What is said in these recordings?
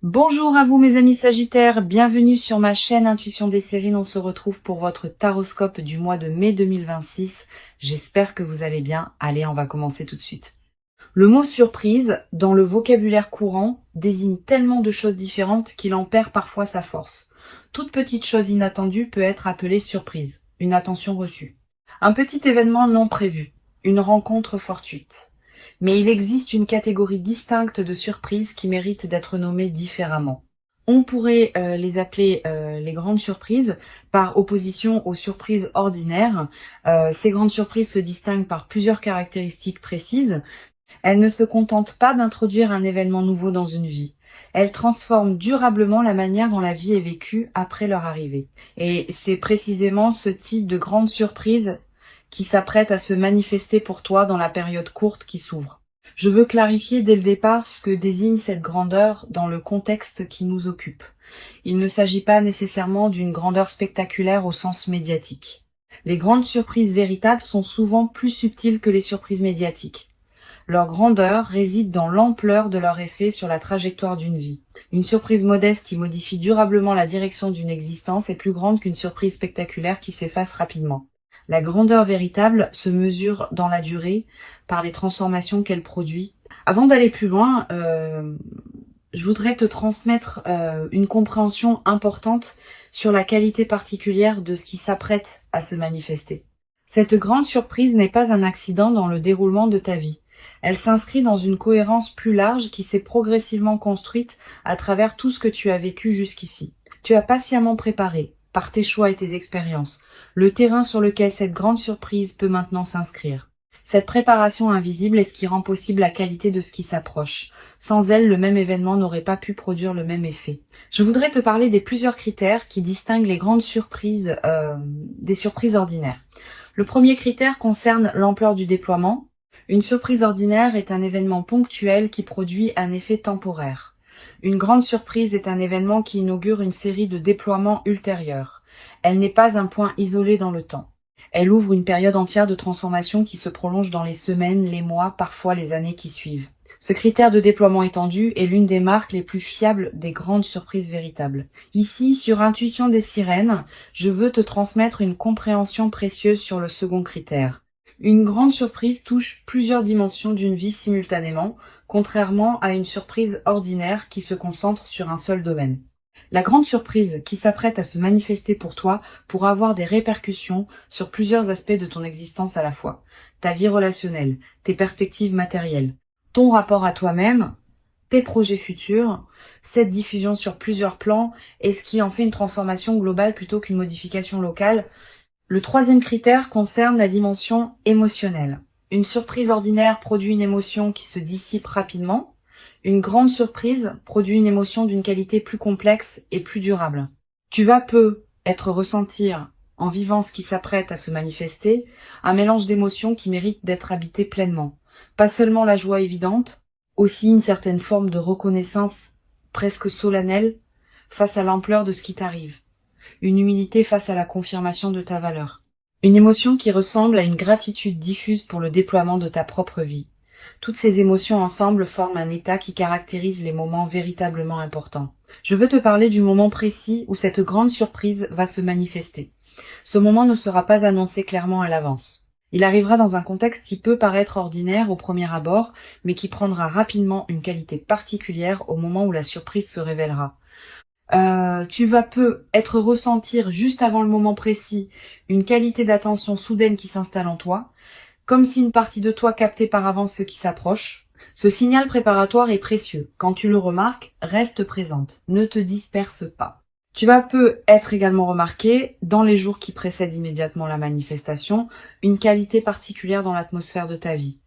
Bonjour à vous mes amis Sagittaires, bienvenue sur ma chaîne Intuition des Sérines. On se retrouve pour votre taroscope du mois de mai 2026. J'espère que vous allez bien. Allez, on va commencer tout de suite. Le mot surprise, dans le vocabulaire courant, désigne tellement de choses différentes qu'il en perd parfois sa force. Toute petite chose inattendue peut être appelée surprise, une attention reçue. Un petit événement non prévu, une rencontre fortuite. Mais il existe une catégorie distincte de surprises qui méritent d'être nommées différemment. On pourrait les appeler les grandes surprises, par opposition aux surprises ordinaires. Ces grandes surprises se distinguent par plusieurs caractéristiques précises. Elles ne se contentent pas d'introduire un événement nouveau dans une vie. Elles transforment durablement la manière dont la vie est vécue après leur arrivée. Et c'est précisément ce type de grande surprise qui s'apprête à se manifester pour toi dans la période courte qui s'ouvre. Je veux clarifier dès le départ ce que désigne cette grandeur dans le contexte qui nous occupe. Il ne s'agit pas nécessairement d'une grandeur spectaculaire au sens médiatique. Les grandes surprises véritables sont souvent plus subtiles que les surprises médiatiques. Leur grandeur réside dans l'ampleur de leur effet sur la trajectoire d'une vie. Une surprise modeste qui modifie durablement la direction d'une existence est plus grande qu'une surprise spectaculaire qui s'efface rapidement. La grandeur véritable se mesure dans la durée par les transformations qu'elle produit. Avant d'aller plus loin, je voudrais te transmettre une compréhension importante sur la qualité particulière de ce qui s'apprête à se manifester. Cette grande surprise n'est pas un accident dans le déroulement de ta vie. Elle s'inscrit dans une cohérence plus large qui s'est progressivement construite à travers tout ce que tu as vécu jusqu'ici. Tu as patiemment préparé, par tes choix et tes expériences, le terrain sur lequel cette grande surprise peut maintenant s'inscrire. Cette préparation invisible est ce qui rend possible la qualité de ce qui s'approche. Sans elle, le même événement n'aurait pas pu produire le même effet. Je voudrais te parler des plusieurs critères qui distinguent les grandes surprises des surprises ordinaires. Le premier critère concerne l'ampleur du déploiement. Une surprise ordinaire est un événement ponctuel qui produit un effet temporaire. Une grande surprise est un événement qui inaugure une série de déploiements ultérieurs. Elle n'est pas un point isolé dans le temps. Elle ouvre une période entière de transformation qui se prolonge dans les semaines, les mois, parfois les années qui suivent. Ce critère de déploiement étendu est l'une des marques les plus fiables des grandes surprises véritables. Ici, sur Intuition des Sirènes, je veux te transmettre une compréhension précieuse sur le second critère. Une grande surprise touche plusieurs dimensions d'une vie simultanément, contrairement à une surprise ordinaire qui se concentre sur un seul domaine. La grande surprise qui s'apprête à se manifester pour toi pourra avoir des répercussions sur plusieurs aspects de ton existence à la fois. Ta vie relationnelle, tes perspectives matérielles, ton rapport à toi-même, tes projets futurs, cette diffusion sur plusieurs plans est ce qui en fait une transformation globale plutôt qu'une modification locale. Le troisième critère concerne la dimension émotionnelle. Une surprise ordinaire produit une émotion qui se dissipe rapidement. Une grande surprise produit une émotion d'une qualité plus complexe et plus durable. Tu vas ressentir, en vivant ce qui s'apprête à se manifester, un mélange d'émotions qui mérite d'être habité pleinement. Pas seulement la joie évidente, aussi une certaine forme de reconnaissance presque solennelle face à l'ampleur de ce qui t'arrive. Une humilité face à la confirmation de ta valeur. Une émotion qui ressemble à une gratitude diffuse pour le déploiement de ta propre vie. Toutes ces émotions ensemble forment un état qui caractérise les moments véritablement importants. Je veux te parler du moment précis où cette grande surprise va se manifester. Ce moment ne sera pas annoncé clairement à l'avance. Il arrivera dans un contexte qui peut paraître ordinaire au premier abord, mais qui prendra rapidement une qualité particulière au moment où la surprise se révélera. Tu vas ressentir juste avant le moment précis une qualité d'attention soudaine qui s'installe en toi, comme si une partie de toi captait par avance ce qui s'approche. Ce signal préparatoire est précieux. Quand tu le remarques, reste présente, ne te disperse pas. Tu vas être également remarqué, dans les jours qui précèdent immédiatement la manifestation, une qualité particulière dans l'atmosphère de ta vie.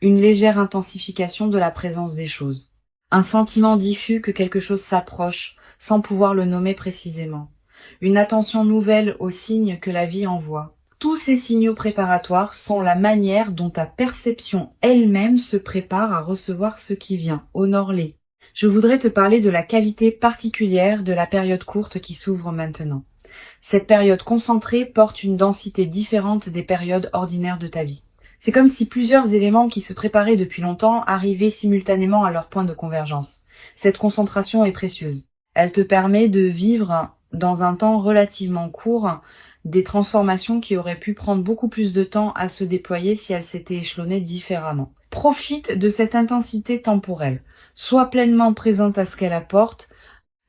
Une légère intensification de la présence des choses. Un sentiment diffus que quelque chose s'approche, sans pouvoir le nommer précisément. Une attention nouvelle aux signes que la vie envoie. Tous ces signaux préparatoires sont la manière dont ta perception elle-même se prépare à recevoir ce qui vient. Honore-les. Je voudrais te parler de la qualité particulière de la période courte qui s'ouvre maintenant. Cette période concentrée porte une densité différente des périodes ordinaires de ta vie. C'est comme si plusieurs éléments qui se préparaient depuis longtemps arrivaient simultanément à leur point de convergence. Cette concentration est précieuse. Elle te permet de vivre dans un temps relativement court des transformations qui auraient pu prendre beaucoup plus de temps à se déployer si elles s'étaient échelonnées différemment. Profite de cette intensité temporelle. Sois pleinement présente à ce qu'elle apporte.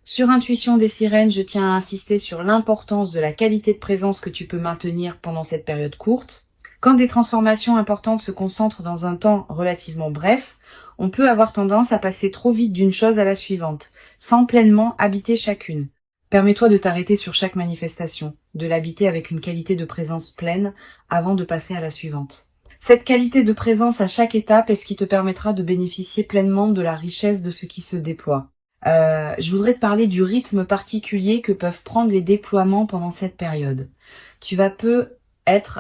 Sur Intuition des sirènes, je tiens à insister sur l'importance de la qualité de présence que tu peux maintenir pendant cette période courte. Quand des transformations importantes se concentrent dans un temps relativement bref, on peut avoir tendance à passer trop vite d'une chose à la suivante, sans pleinement habiter chacune. Permets-toi de t'arrêter sur chaque manifestation, de l'habiter avec une qualité de présence pleine avant de passer à la suivante. Cette qualité de présence à chaque étape est ce qui te permettra de bénéficier pleinement de la richesse de ce qui se déploie. Je voudrais te parler du rythme particulier que peuvent prendre les déploiements pendant cette période. Tu vas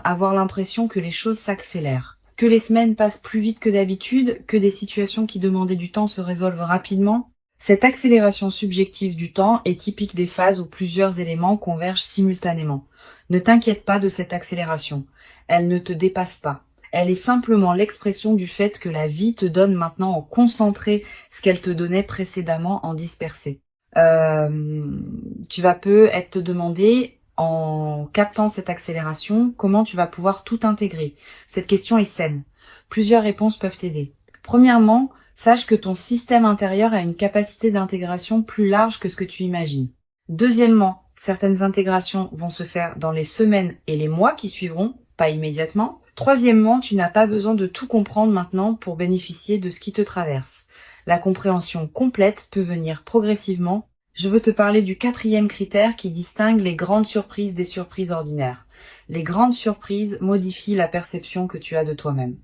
avoir l'impression que les choses s'accélèrent, que les semaines passent plus vite que d'habitude, que des situations qui demandaient du temps se résolvent rapidement. Cette accélération subjective du temps est typique des phases où plusieurs éléments convergent simultanément. Ne t'inquiète pas de cette accélération. Elle ne te dépasse pas. Elle est simplement l'expression du fait que la vie te donne maintenant en concentré ce qu'elle te donnait précédemment en dispersé. Tu vas peut-être te demander, en captant cette accélération, comment tu vas pouvoir tout intégrer. Cette question est saine. Plusieurs réponses peuvent t'aider. Premièrement, sache que ton système intérieur a une capacité d'intégration plus large que ce que tu imagines. Deuxièmement, certaines intégrations vont se faire dans les semaines et les mois qui suivront, pas immédiatement. Troisièmement, tu n'as pas besoin de tout comprendre maintenant pour bénéficier de ce qui te traverse. La compréhension complète peut venir progressivement. Je veux te parler du 4e critère qui distingue les grandes surprises des surprises ordinaires. Les grandes surprises modifient la perception que tu as de toi-même.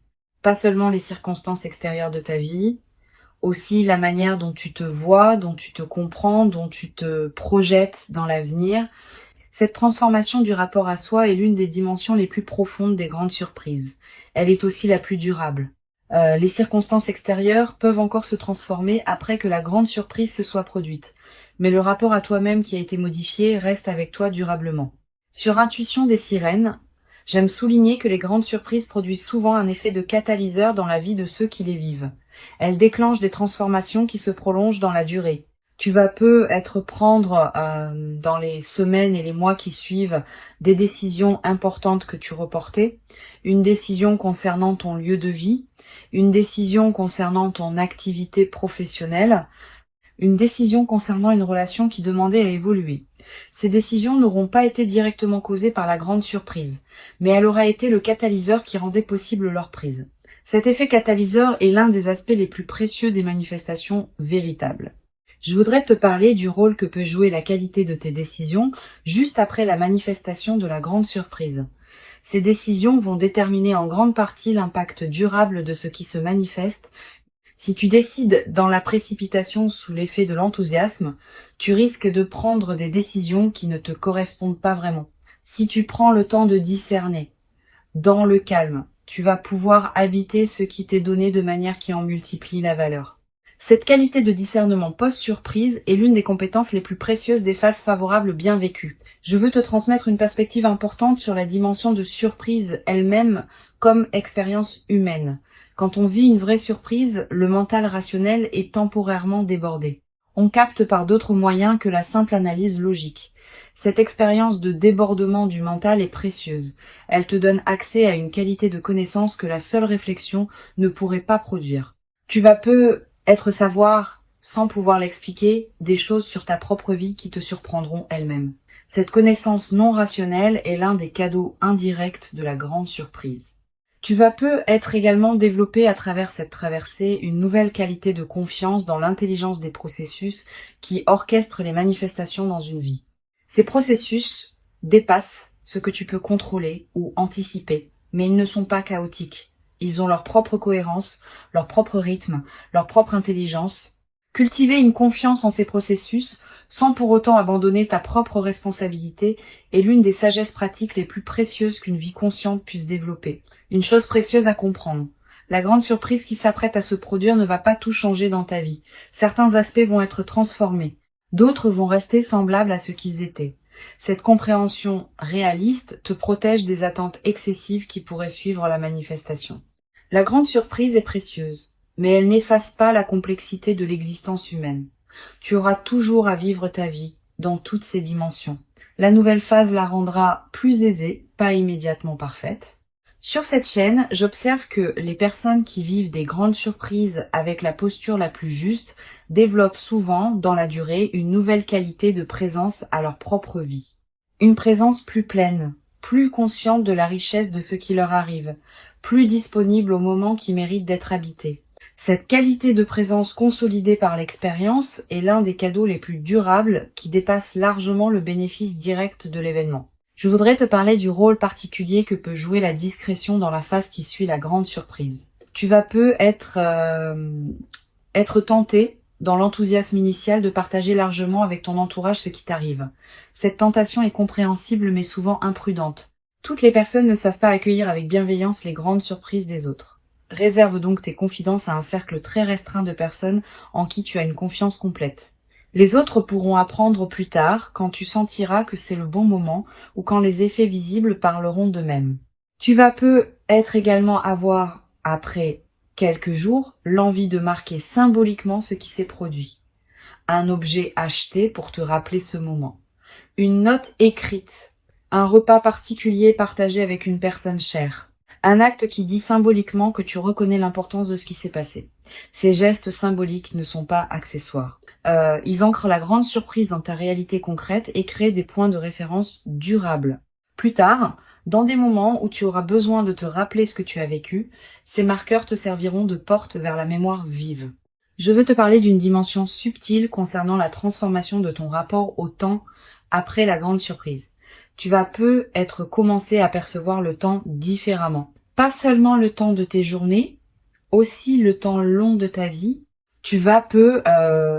Pas seulement les circonstances extérieures de ta vie, aussi la manière dont tu te vois, dont tu te comprends, dont tu te projettes dans l'avenir. Cette transformation du rapport à soi est l'une des dimensions les plus profondes des grandes surprises. Elle est aussi la plus durable. Les circonstances extérieures peuvent encore se transformer après que la grande surprise se soit produite, mais le rapport à toi-même qui a été modifié reste avec toi durablement. Sur Intuition des sirènes, j'aime souligner que les grandes surprises produisent souvent un effet de catalyseur dans la vie de ceux qui les vivent. Elles déclenchent des transformations qui se prolongent dans la durée. Tu vas peut-être prendre dans les semaines et les mois qui suivent des décisions importantes que tu reportais, une décision concernant ton lieu de vie, une décision concernant ton activité professionnelle, une décision concernant une relation qui demandait à évoluer. Ces décisions n'auront pas été directement causées par la grande surprise, mais elle aura été le catalyseur qui rendait possible leur prise. Cet effet catalyseur est l'un des aspects les plus précieux des manifestations véritables. Je voudrais te parler du rôle que peut jouer la qualité de tes décisions juste après la manifestation de la grande surprise. Ces décisions vont déterminer en grande partie l'impact durable de ce qui se manifeste. Si tu décides dans la précipitation sous l'effet de l'enthousiasme, tu risques de prendre des décisions qui ne te correspondent pas vraiment. Si tu prends le temps de discerner, dans le calme, tu vas pouvoir habiter ce qui t'est donné de manière qui en multiplie la valeur. Cette qualité de discernement post-surprise est l'une des compétences les plus précieuses des phases favorables bien vécues. Je veux te transmettre une perspective importante sur la dimension de surprise elle-même comme expérience humaine. Quand on vit une vraie surprise, le mental rationnel est temporairement débordé. On capte par d'autres moyens que la simple analyse logique. Cette expérience de débordement du mental est précieuse. Elle te donne accès à une qualité de connaissance que la seule réflexion ne pourrait pas produire. Tu vas peut-être savoir, sans pouvoir l'expliquer, des choses sur ta propre vie qui te surprendront elles-mêmes. Cette connaissance non rationnelle est l'un des cadeaux indirects de la grande surprise. Tu vas peut-être également développer à travers cette traversée une nouvelle qualité de confiance dans l'intelligence des processus qui orchestrent les manifestations dans une vie. Ces processus dépassent ce que tu peux contrôler ou anticiper, mais ils ne sont pas chaotiques. Ils ont leur propre cohérence, leur propre rythme, leur propre intelligence. Cultiver une confiance en ces processus, sans pour autant abandonner ta propre responsabilité, est l'une des sagesses pratiques les plus précieuses qu'une vie consciente puisse développer. Une chose précieuse à comprendre. La grande surprise qui s'apprête à se produire ne va pas tout changer dans ta vie. Certains aspects vont être transformés. D'autres vont rester semblables à ce qu'ils étaient. Cette compréhension réaliste te protège des attentes excessives qui pourraient suivre la manifestation. La grande surprise est précieuse. mais elles n'effacent pas la complexité de l'existence humaine. Tu auras toujours à vivre ta vie, dans toutes ses dimensions. La nouvelle phase la rendra plus aisée, pas immédiatement parfaite. Sur cette chaîne, j'observe que les personnes qui vivent des grandes surprises avec la posture la plus juste développent souvent, dans la durée, une nouvelle qualité de présence à leur propre vie. Une présence plus pleine, plus consciente de la richesse de ce qui leur arrive, plus disponible au moment qui mérite d'être habité. Cette qualité de présence consolidée par l'expérience est l'un des cadeaux les plus durables qui dépasse largement le bénéfice direct de l'événement. Je voudrais te parler du rôle particulier que peut jouer la discrétion dans la phase qui suit la grande surprise. Tu vas peu être tenté, dans l'enthousiasme initial, de partager largement avec ton entourage ce qui t'arrive. Cette tentation est compréhensible mais souvent imprudente. Toutes les personnes ne savent pas accueillir avec bienveillance les grandes surprises des autres. Réserve donc tes confidences à un cercle très restreint de personnes en qui tu as une confiance complète. Les autres pourront apprendre plus tard, quand tu sentiras que c'est le bon moment ou quand les effets visibles parleront d'eux-mêmes. Tu vas peu être également avoir, après quelques jours, l'envie de marquer symboliquement ce qui s'est produit. Un objet acheté pour te rappeler ce moment. Une note écrite. Un repas particulier partagé avec une personne chère. Un acte qui dit symboliquement que tu reconnais l'importance de ce qui s'est passé. Ces gestes symboliques ne sont pas accessoires. Ils ancrent la grande surprise dans ta réalité concrète et créent des points de référence durables. Plus tard, dans des moments où tu auras besoin de te rappeler ce que tu as vécu, ces marqueurs te serviront de porte vers la mémoire vive. Je veux te parler d'une dimension subtile concernant la transformation de ton rapport au temps après la grande surprise. Tu vas peu être commencé à percevoir le temps différemment. Pas seulement le temps de tes journées, aussi le temps long de ta vie. Tu vas peu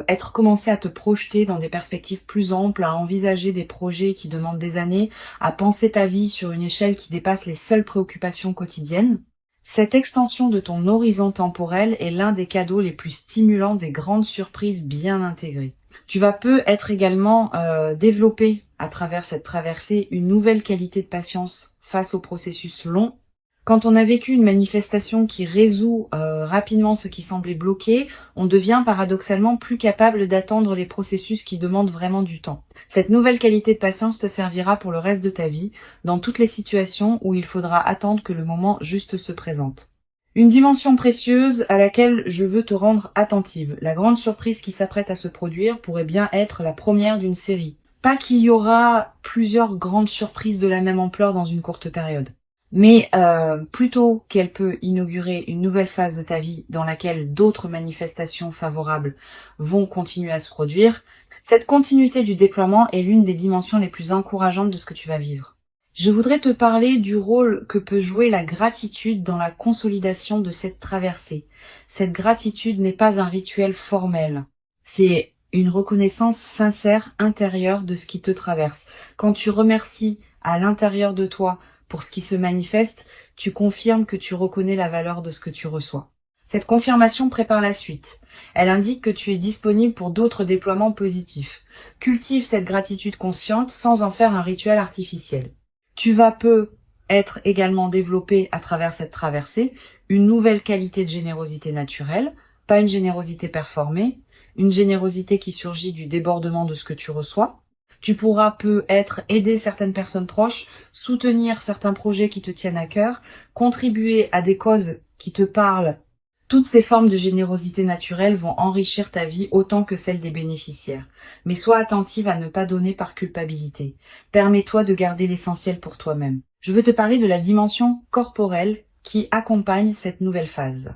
être commencé à te projeter dans des perspectives plus amples, à envisager des projets qui demandent des années, à penser ta vie sur une échelle qui dépasse les seules préoccupations quotidiennes. Cette extension de ton horizon temporel est l'un des cadeaux les plus stimulants des grandes surprises bien intégrées. Tu vas peu être également développé à travers cette traversée une nouvelle qualité de patience face au processus long. Quand on a vécu une manifestation qui résout rapidement ce qui semblait bloqué, on devient paradoxalement plus capable d'attendre les processus qui demandent vraiment du temps. Cette nouvelle qualité de patience te servira pour le reste de ta vie, dans toutes les situations où il faudra attendre que le moment juste se présente. Une dimension précieuse à laquelle je veux te rendre attentive. La grande surprise qui s'apprête à se produire pourrait bien être la première d'une série. Pas qu'il y aura plusieurs grandes surprises de la même ampleur dans une courte période. Mais plutôt qu'elle peut inaugurer une nouvelle phase de ta vie dans laquelle d'autres manifestations favorables vont continuer à se produire, cette continuité du déploiement est l'une des dimensions les plus encourageantes de ce que tu vas vivre. Je voudrais te parler du rôle que peut jouer la gratitude dans la consolidation de cette traversée. Cette gratitude n'est pas un rituel formel, c'est une reconnaissance sincère intérieure de ce qui te traverse. Quand tu remercies à l'intérieur de toi pour ce qui se manifeste, tu confirmes que tu reconnais la valeur de ce que tu reçois. Cette confirmation prépare la suite. Elle indique que tu es disponible pour d'autres déploiements positifs. Cultive cette gratitude consciente sans en faire un rituel artificiel. Tu vas peu être également développé à travers cette traversée une nouvelle qualité de générosité naturelle, pas une générosité performée, une générosité qui surgit du débordement de ce que tu reçois. Tu pourras peu être aider certaines personnes proches, soutenir certains projets qui te tiennent à cœur, contribuer à des causes qui te parlent. Toutes ces formes de générosité naturelle vont enrichir ta vie autant que celle des bénéficiaires. Mais sois attentive à ne pas donner par culpabilité. Permets-toi de garder l'essentiel pour toi-même. Je veux te parler de la dimension corporelle qui accompagne cette nouvelle phase.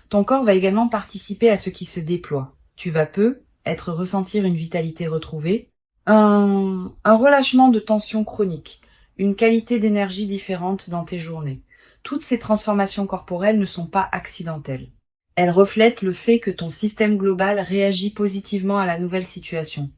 Ton corps va également participer à ce qui se déploie. Tu vas peu ressentir une vitalité retrouvée, un relâchement de tension chronique, une qualité d'énergie différente dans tes journées. Toutes ces transformations corporelles ne sont pas accidentelles. Elles reflètent le fait que ton système global réagit positivement à la nouvelle situation.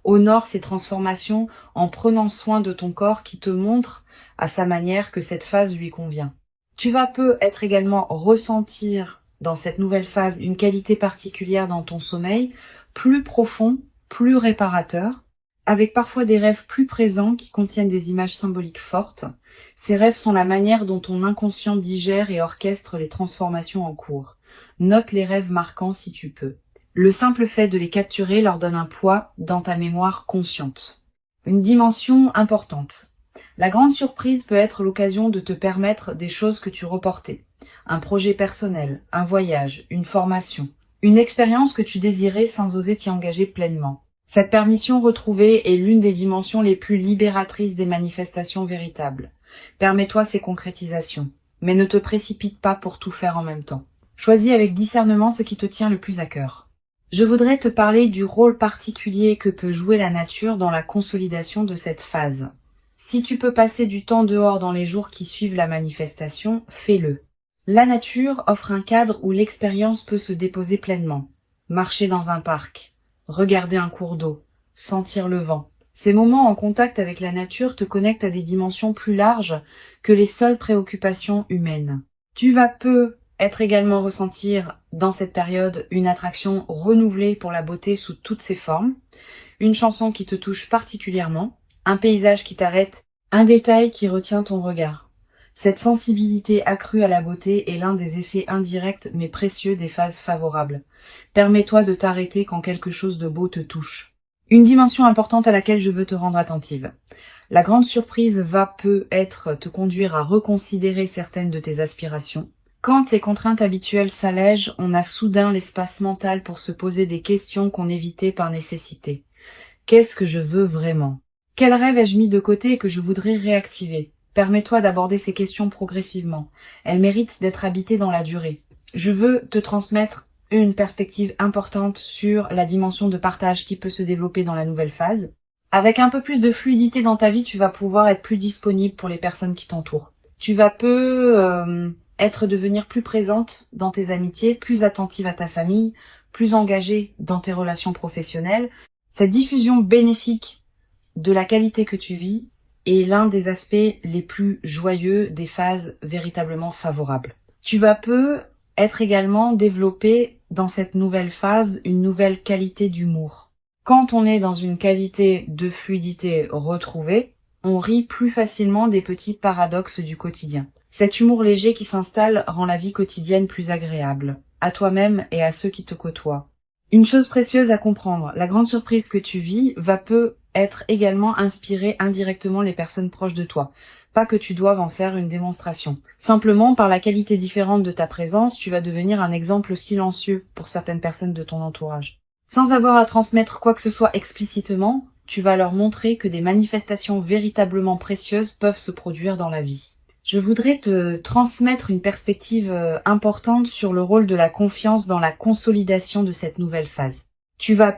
Honore ces transformations en prenant soin de ton corps qui te montre à sa manière que cette phase lui convient. Tu vas peu être également ressentir dans cette nouvelle phase une qualité particulière dans ton sommeil, plus profond, plus réparateur, avec parfois des rêves plus présents qui contiennent des images symboliques fortes. Ces rêves sont la manière dont ton inconscient digère et orchestre les transformations en cours. Note les rêves marquants si tu peux. Le simple fait de les capturer leur donne un poids dans ta mémoire consciente. Une dimension importante. La grande surprise peut être l'occasion de te permettre des choses que tu reportais. Un projet personnel, un voyage, une formation, une expérience que tu désirais sans oser t'y engager pleinement. Cette permission retrouvée est l'une des dimensions les plus libératrices des manifestations véritables. Permets-toi ces concrétisations, mais ne te précipite pas pour tout faire en même temps. Choisis avec discernement ce qui te tient le plus à cœur. Je voudrais te parler du rôle particulier que peut jouer la nature dans la consolidation de cette phase. Si tu peux passer du temps dehors dans les jours qui suivent la manifestation, fais-le. La nature offre un cadre où l'expérience peut se déposer pleinement. Marcher dans un parc, regarder un cours d'eau, sentir le vent. Ces moments en contact avec la nature te connectent à des dimensions plus larges que les seules préoccupations humaines. Tu vas être également ressentir dans cette période une attraction renouvelée pour la beauté sous toutes ses formes, une chanson qui te touche particulièrement, un paysage qui t'arrête, un détail qui retient ton regard. Cette sensibilité accrue à la beauté est l'un des effets indirects mais précieux des phases favorables. Permets-toi de t'arrêter quand quelque chose de beau te touche. Une dimension importante à laquelle je veux te rendre attentive. La grande surprise peut-être te conduire à reconsidérer certaines de tes aspirations. Quand les contraintes habituelles s'allègent, on a soudain l'espace mental pour se poser des questions qu'on évitait par nécessité. Qu'est-ce que je veux vraiment? Quel rêve ai-je mis de côté et que je voudrais réactiver? Permets-toi d'aborder ces questions progressivement. Elles méritent d'être habitées dans la durée. Je veux te transmettre une perspective importante sur la dimension de partage qui peut se développer dans la nouvelle phase. Avec un peu plus de fluidité dans ta vie, tu vas pouvoir être plus disponible pour les personnes qui t'entourent. Tu vas devenir plus présente dans tes amitiés, plus attentive à ta famille, plus engagée dans tes relations professionnelles. Cette diffusion bénéfique de la qualité que tu vis est l'un des aspects les plus joyeux des phases véritablement favorables. Tu vas être également développé dans cette nouvelle phase une nouvelle qualité d'humour. Quand on est dans une qualité de fluidité retrouvée, on rit plus facilement des petits paradoxes du quotidien. Cet humour léger qui s'installe rend la vie quotidienne plus agréable, à toi-même et à ceux qui te côtoient. Une chose précieuse à comprendre, la grande surprise que tu vis être également inspirer indirectement les personnes proches de toi. Pas que tu doives en faire une démonstration. Simplement, par la qualité différente de ta présence, tu vas devenir un exemple silencieux pour certaines personnes de ton entourage. Sans avoir à transmettre quoi que ce soit explicitement, tu vas leur montrer que des manifestations véritablement précieuses peuvent se produire dans la vie. Je voudrais te transmettre une perspective importante sur le rôle de la confiance dans la consolidation de cette nouvelle phase. Tu vas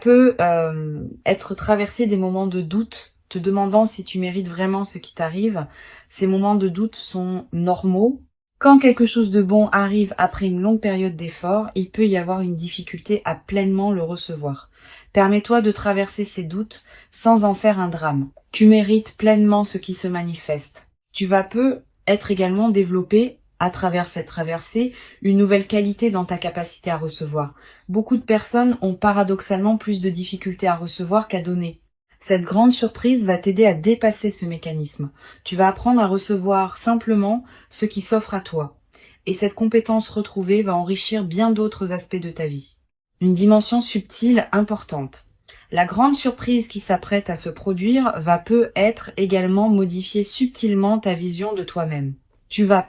être traversé des moments de doute, te demandant si tu mérites vraiment ce qui t'arrive. Ces moments de doute sont normaux. Quand quelque chose de bon arrive après une longue période d'effort, il peut y avoir une difficulté à pleinement le recevoir. Permets-toi de traverser ces doutes sans en faire un drame. Tu mérites pleinement ce qui se manifeste. Tu vas être également développé, à travers cette traversée, une nouvelle qualité dans ta capacité à recevoir. Beaucoup de personnes ont paradoxalement plus de difficultés à recevoir qu'à donner. Cette grande surprise va t'aider à dépasser ce mécanisme. Tu vas apprendre à recevoir simplement ce qui s'offre à toi. Et cette compétence retrouvée va enrichir bien d'autres aspects de ta vie. Une dimension subtile importante. La grande surprise qui s'apprête à se produire va être également modifier subtilement ta vision de toi-même. Tu vas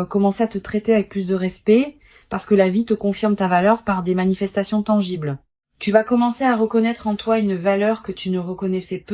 commencer à te traiter avec plus de respect parce que la vie te confirme ta valeur par des manifestations tangibles. Tu vas commencer à reconnaître en toi une valeur que tu ne reconnaissais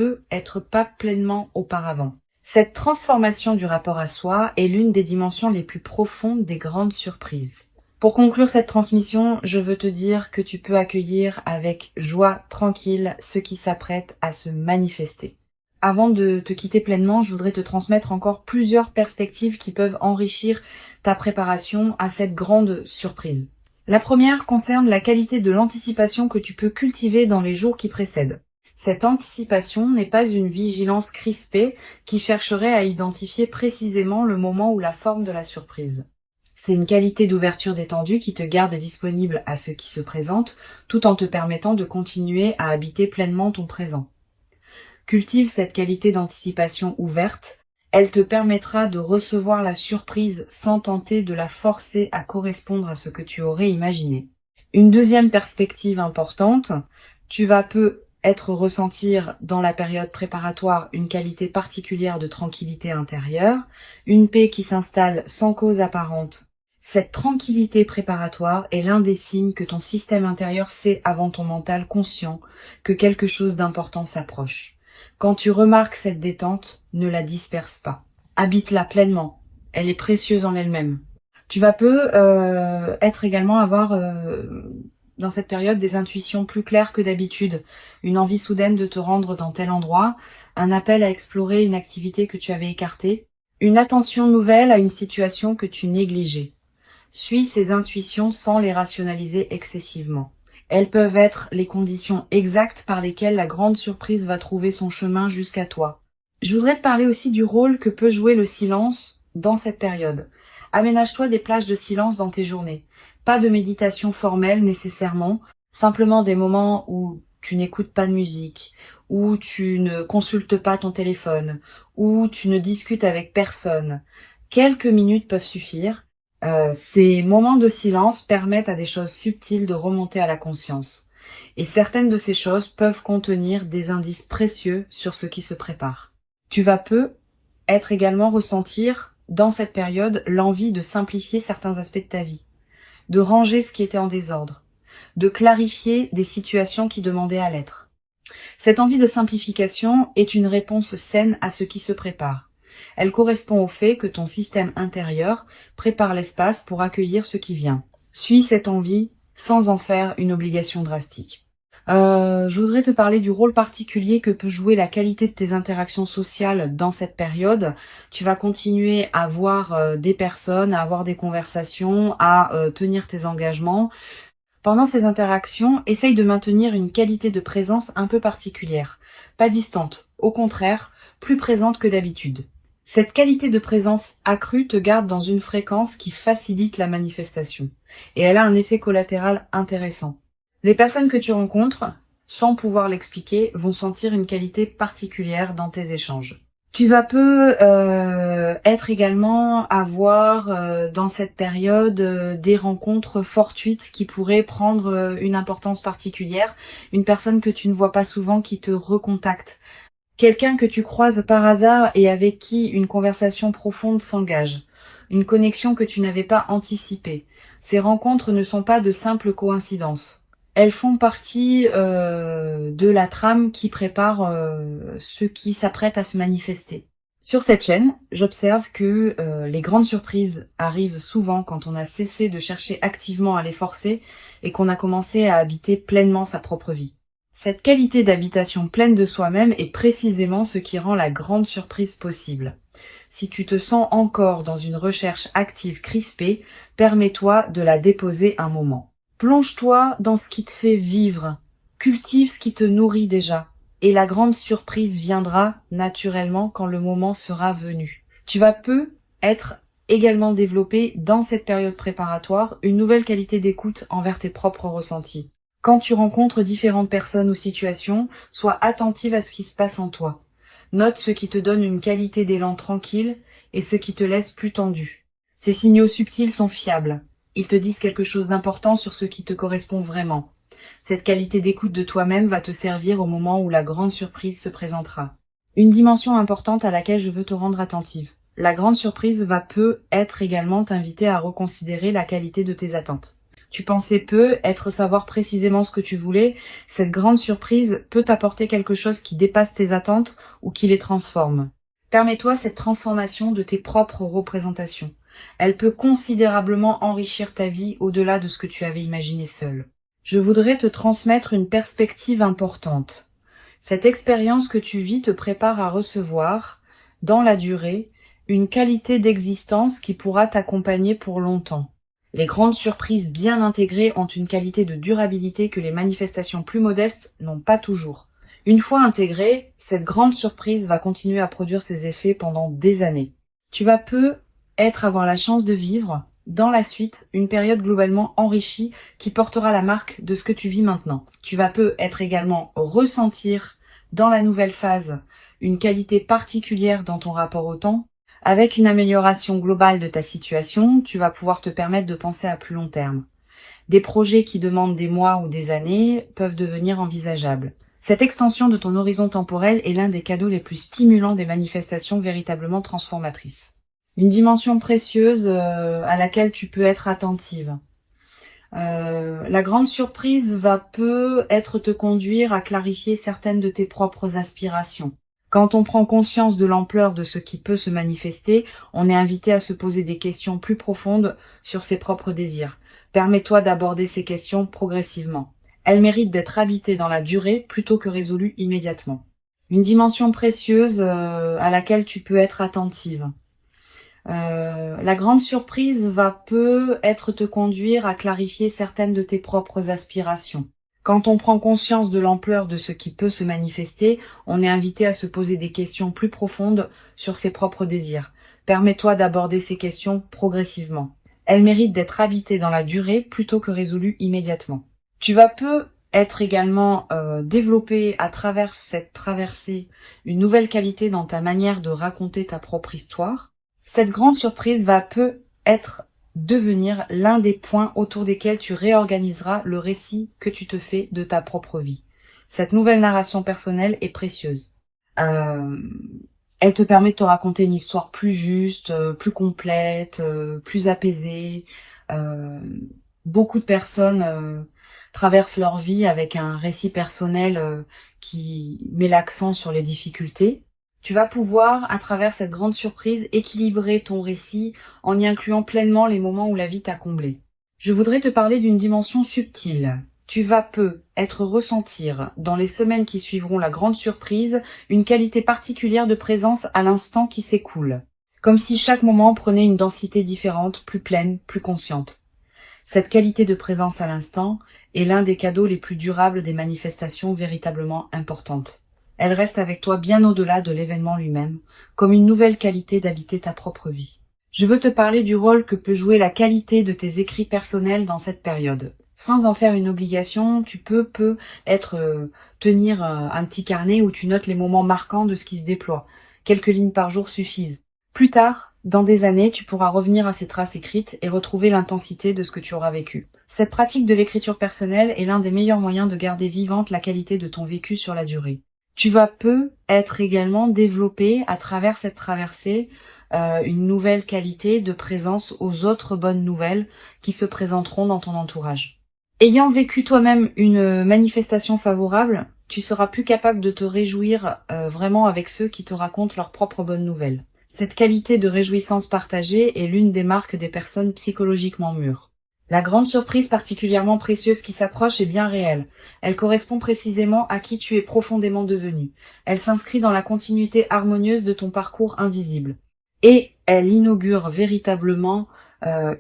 pas pleinement auparavant. Cette transformation du rapport à soi est l'une des dimensions les plus profondes des grandes surprises. Pour conclure cette transmission, je veux te dire que tu peux accueillir avec joie tranquille ce qui s'apprête à se manifester. Avant de te quitter pleinement, je voudrais te transmettre encore plusieurs perspectives qui peuvent enrichir ta préparation à cette grande surprise. La première concerne la qualité de l'anticipation que tu peux cultiver dans les jours qui précèdent. Cette anticipation n'est pas une vigilance crispée qui chercherait à identifier précisément le moment ou la forme de la surprise. C'est une qualité d'ouverture détendue qui te garde disponible à ce qui se présente, tout en te permettant de continuer à habiter pleinement ton présent. Cultive cette qualité d'anticipation ouverte Elle te permettra de recevoir la surprise sans tenter de la forcer à correspondre à ce que tu aurais imaginé. Une deuxième perspective importante, tu vas ressentir dans la période préparatoire une qualité particulière de tranquillité intérieure, une paix qui s'installe sans cause apparente. Cette tranquillité préparatoire est l'un des signes que ton système intérieur sait avant ton mental conscient que quelque chose d'important s'approche. Quand tu remarques cette détente, ne la disperse pas. Habite-la pleinement. Elle est précieuse en elle-même. Tu vas avoir dans cette période des intuitions plus claires que d'habitude, une envie soudaine de te rendre dans tel endroit, un appel à explorer une activité que tu avais écartée, une attention nouvelle à une situation que tu négligeais. Suis ces intuitions sans les rationaliser excessivement. Elles peuvent être les conditions exactes par lesquelles la grande surprise va trouver son chemin jusqu'à toi. Je voudrais te parler aussi du rôle que peut jouer le silence dans cette période. Aménage-toi des plages de silence dans tes journées. Pas de méditation formelle nécessairement, simplement des moments où tu n'écoutes pas de musique, où tu ne consultes pas ton téléphone, où tu ne discutes avec personne. Quelques minutes peuvent suffire. Ces moments de silence permettent à des choses subtiles de remonter à la conscience. Et certaines de ces choses peuvent contenir des indices précieux sur ce qui se prépare. Tu vas également ressentir dans cette période l'envie de simplifier certains aspects de ta vie, de ranger ce qui était en désordre, de clarifier des situations qui demandaient à l'être. Cette envie de simplification est une réponse saine à ce qui se prépare. Elle correspond au fait que ton système intérieur prépare l'espace pour accueillir ce qui vient. Suis cette envie sans en faire une obligation drastique. Je voudrais te parler du rôle particulier que peut jouer la qualité de tes interactions sociales dans cette période. Tu vas continuer à voir des personnes, à avoir des conversations, à tenir tes engagements. Pendant ces interactions, essaye de maintenir une qualité de présence un peu particulière. Pas distante, au contraire, plus présente que d'habitude. Cette qualité de présence accrue te garde dans une fréquence qui facilite la manifestation. Et elle a un effet collatéral intéressant. Les personnes que tu rencontres, sans pouvoir l'expliquer, vont sentir une qualité particulière dans tes échanges. Tu vas avoir dans cette période des rencontres fortuites qui pourraient prendre une importance particulière. Une personne que tu ne vois pas souvent qui te recontacte. Quelqu'un que tu croises par hasard et avec qui une conversation profonde s'engage. Une connexion que tu n'avais pas anticipée. Ces rencontres ne sont pas de simples coïncidences. Elles font partie de la trame qui prépare ce qui s'apprête à se manifester. Sur cette chaîne, j'observe que les grandes surprises arrivent souvent quand on a cessé de chercher activement à les forcer et qu'on a commencé à habiter pleinement sa propre vie. Cette qualité d'habitation pleine de soi-même est précisément ce qui rend la grande surprise possible. Si tu te sens encore dans une recherche active crispée, permets-toi de la déposer un moment. Plonge-toi dans ce qui te fait vivre, cultive ce qui te nourrit déjà, et la grande surprise viendra naturellement quand le moment sera venu. Tu vas être également développé dans cette période préparatoire une nouvelle qualité d'écoute envers tes propres ressentis. Quand tu rencontres différentes personnes ou situations, sois attentive à ce qui se passe en toi. Note ce qui te donne une qualité d'élan tranquille et ce qui te laisse plus tendu. Ces signaux subtils sont fiables. Ils te disent quelque chose d'important sur ce qui te correspond vraiment. Cette qualité d'écoute de toi-même va te servir au moment où la grande surprise se présentera. Une dimension importante à laquelle je veux te rendre attentive. La grande surprise va être également t'inviter à reconsidérer la qualité de tes attentes. Tu pensais savoir précisément ce que tu voulais, cette grande surprise peut t'apporter quelque chose qui dépasse tes attentes ou qui les transforme. Permets-toi cette transformation de tes propres représentations. Elle peut considérablement enrichir ta vie au-delà de ce que tu avais imaginé seul. Je voudrais te transmettre une perspective importante. Cette expérience que tu vis te prépare à recevoir, dans la durée, une qualité d'existence qui pourra t'accompagner pour longtemps. Les grandes surprises bien intégrées ont une qualité de durabilité que les manifestations plus modestes n'ont pas toujours. Une fois intégrée, cette grande surprise va continuer à produire ses effets pendant des années. Tu vas avoir la chance de vivre, dans la suite, une période globalement enrichie qui portera la marque de ce que tu vis maintenant. Tu vas également ressentir, dans la nouvelle phase, une qualité particulière dans ton rapport au temps. Avec une amélioration globale de ta situation, tu vas pouvoir te permettre de penser à plus long terme. Des projets qui demandent des mois ou des années peuvent devenir envisageables. Cette extension de ton horizon temporel est l'un des cadeaux les plus stimulants des manifestations véritablement transformatrices. Une dimension précieuse à laquelle tu peux être attentive. La grande surprise va peut-être te conduire à clarifier certaines de tes propres aspirations. Quand on prend conscience de l'ampleur de ce qui peut se manifester, on est invité à se poser des questions plus profondes sur ses propres désirs. Permets-toi d'aborder ces questions progressivement. Elles méritent d'être habitées dans la durée plutôt que résolues immédiatement. Une dimension précieuse à laquelle tu peux être attentive. La grande surprise va peut-être te conduire à clarifier certaines de tes propres aspirations. Quand on prend conscience de l'ampleur de ce qui peut se manifester, on est invité à se poser des questions plus profondes sur ses propres désirs. Permets-toi d'aborder ces questions progressivement. Elles méritent d'être habitées dans la durée plutôt que résolues immédiatement. Tu vas être également développé à travers cette traversée une nouvelle qualité dans ta manière de raconter ta propre histoire. Cette grande surprise va peut-être devenir l'un des points autour desquels tu réorganiseras le récit que tu te fais de ta propre vie. Cette nouvelle narration personnelle est précieuse. Elle te permet de te raconter une histoire plus juste, plus complète, plus apaisée. Beaucoup de personnes traversent leur vie avec un récit personnel qui met l'accent sur les difficultés. Tu vas pouvoir, à travers cette grande surprise, équilibrer ton récit en y incluant pleinement les moments où la vie t'a comblé. Je voudrais te parler d'une dimension subtile. Tu vas être ressentir, dans les semaines qui suivront la grande surprise, une qualité particulière de présence à l'instant qui s'écoule. Comme si chaque moment prenait une densité différente, plus pleine, plus consciente. Cette qualité de présence à l'instant est l'un des cadeaux les plus durables des manifestations véritablement importantes. Elle reste avec toi bien au-delà de l'événement lui-même, comme une nouvelle qualité d'habiter ta propre vie. Je veux te parler du rôle que peut jouer la qualité de tes écrits personnels dans cette période. Sans en faire une obligation, tu peux tenir un petit carnet où tu notes les moments marquants de ce qui se déploie. Quelques lignes par jour suffisent. Plus tard, dans des années, tu pourras revenir à ces traces écrites et retrouver l'intensité de ce que tu auras vécu. Cette pratique de l'écriture personnelle est l'un des meilleurs moyens de garder vivante la qualité de ton vécu sur la durée. Tu vas être également développé à travers cette traversée une nouvelle qualité de présence aux autres bonnes nouvelles qui se présenteront dans ton entourage. Ayant vécu toi-même une manifestation favorable, tu seras plus capable de te réjouir vraiment avec ceux qui te racontent leurs propres bonnes nouvelles. Cette qualité de réjouissance partagée est l'une des marques des personnes psychologiquement mûres. La grande surprise particulièrement précieuse qui s'approche est bien réelle. Elle correspond précisément à qui tu es profondément devenu. Elle s'inscrit dans la continuité harmonieuse de ton parcours invisible. Et elle inaugure véritablement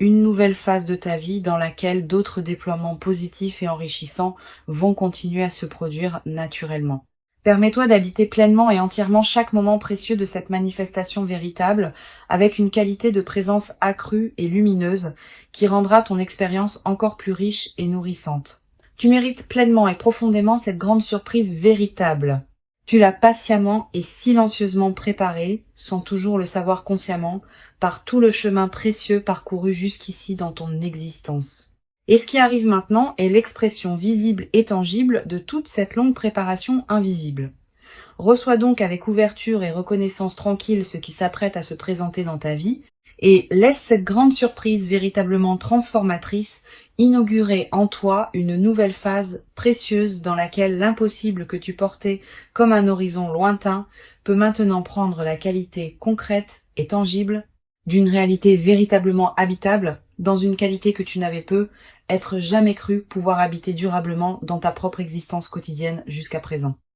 une nouvelle phase de ta vie dans laquelle d'autres déploiements positifs et enrichissants vont continuer à se produire naturellement. Permets-toi d'habiter pleinement et entièrement chaque moment précieux de cette manifestation véritable avec une qualité de présence accrue et lumineuse qui rendra ton expérience encore plus riche et nourrissante. Tu mérites pleinement et profondément cette grande surprise véritable. Tu l'as patiemment et silencieusement préparée, sans toujours le savoir consciemment, par tout le chemin précieux parcouru jusqu'ici dans ton existence. Et ce qui arrive maintenant est l'expression visible et tangible de toute cette longue préparation invisible. Reçois donc avec ouverture et reconnaissance tranquille ce qui s'apprête à se présenter dans ta vie, et laisse cette grande surprise véritablement transformatrice inaugurer en toi une nouvelle phase précieuse dans laquelle l'impossible que tu portais comme un horizon lointain peut maintenant prendre la qualité concrète et tangible d'une réalité véritablement habitable dans une qualité que tu n'avais être jamais cru pouvoir habiter durablement dans ta propre existence quotidienne jusqu'à présent.